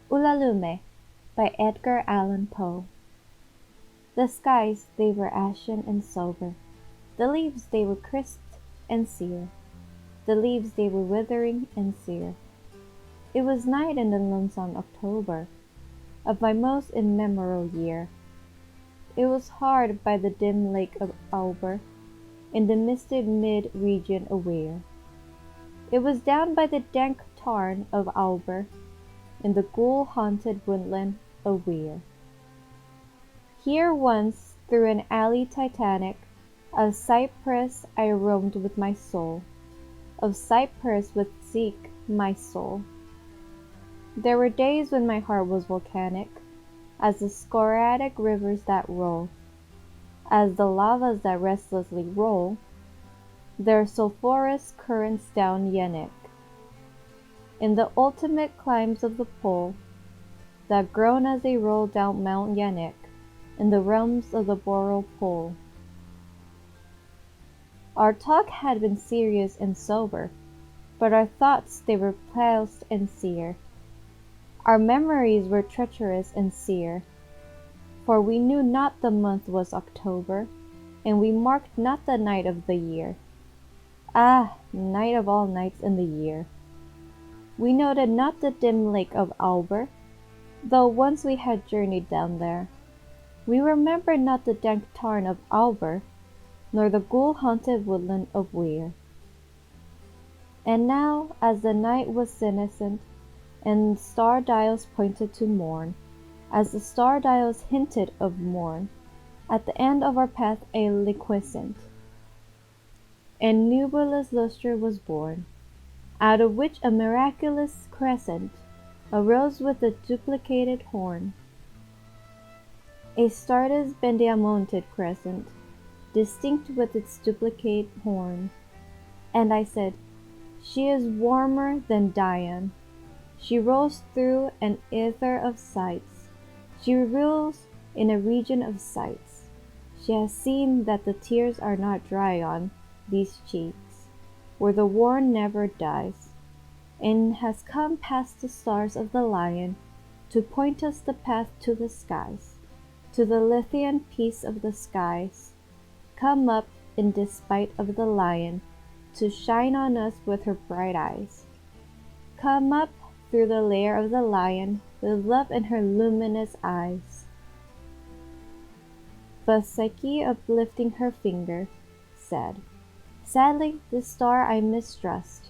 Ulalume by Edgar Allan Poe. The skies, they were ashen and sober. The leaves, they were crisped and sere. The leaves, they were withering and sere. It was night in the lonesome October of my most immemorial year. It was hard by the dim lake of Auber, in the misted mid-region aware. It was down by the dank tarn of Auber, in the ghoul-haunted woodland of Weir. Here once, through an alley titanic, of cypress I roamed with my soul, of cypress would seek my soul. There were days when my heart was volcanic, as the sporadic rivers that roll, as the lavas that restlessly roll, their sulphurous currents down Yenik. In the ultimate climbs of the pole, that groan as they roll down Mount Yenik, in the realms of the boreal pole. Our talk had been serious and sober, but our thoughts they were ploused and sere. Our memories were treacherous and sere, for we knew not the month was October, and we marked not the night of the year. Ah, night of all nights in the year! We noted not the dim lake of Auber, though once we had journeyed down there. We remembered not the dank tarn of Auber, nor the ghoul-haunted woodland of Weir. And now, as the night was senescent, and star-dials pointed to morn, as the star-dials hinted of morn, at the end of our path a liquescent and nebulous lustre was born, out of which a miraculous crescent arose with a duplicated horn. A Stardust bendiamonted crescent, distinct with its duplicate horn. And I said, she is warmer than Dian. She rolls through an ether of sights. She rules in a region of sights. She has seen that the tears are not dry on these cheeks, where the war never dies, and has come past the stars of the lion to point us the path to the skies, to the Lethean peace of the skies, come up in despite of the lion to shine on us with her bright eyes, come up through the lair of the lion with love in her luminous eyes. But Psyche, uplifting her finger, said, sadly, this star I mistrust.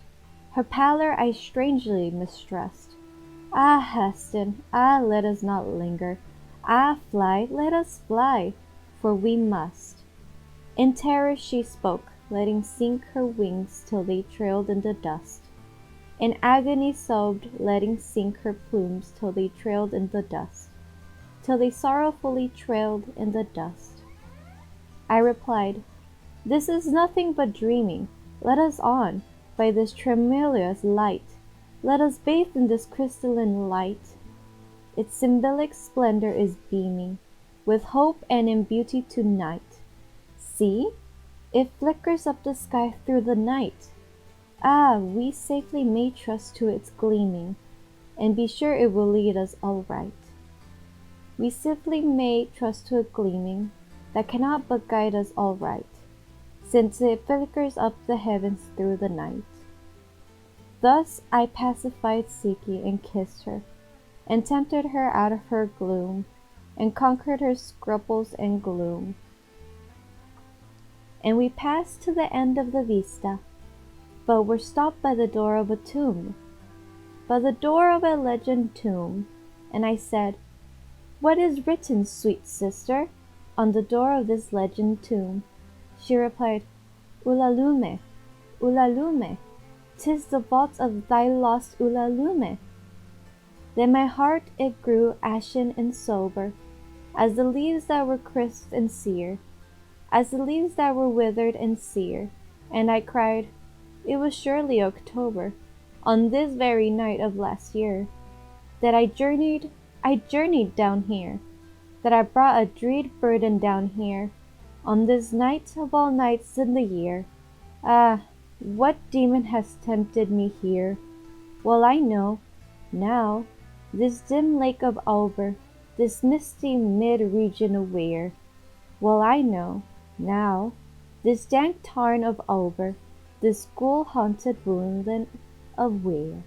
Her pallor I strangely mistrust. Ah, Heston, ah, let us not linger. Ah, fly, let us fly, for we must. In terror she spoke, letting sink her wings till they trailed in the dust. In agony sobbed, letting sink her plumes till they trailed in the dust, till they sorrowfully trailed in the dust. I replied, this is nothing but dreaming. Let us on, by this tremulous light. Let us bathe in this crystalline light. Its symbolic splendor is beaming, with hope and in beauty tonight. See, it flickers up the sky through the night. Ah, we safely may trust to its gleaming, and be sure it will lead us all right. We safely may trust to it gleaming, that cannot but guide us all right, since it flickers up the heavens through the night. Thus I pacified Psyche and kissed her, and tempted her out of her gloom, and conquered her scruples and gloom. And we passed to the end of the vista, but were stopped by the door of a tomb, by the door of a legend tomb, and I said, what is written, sweet sister, on the door of this legend tomb? She replied, Ulalume, Ulalume, 'tis the vault of thy lost Ulalume. Then my heart it grew ashen and sober, as the leaves that were crisped and sere, as the leaves that were withered and sere, and I cried, it was surely October, on this very night of last year, that I journeyed down here, that I brought a dread burden down here, on this night of all nights in the year. Ah, what demon has tempted me here? Well, I know, now, this dim lake of Auber, this misty mid-region of Weir. Well I know, now, this dank tarn of Auber, this ghoul-haunted woodland of Weir.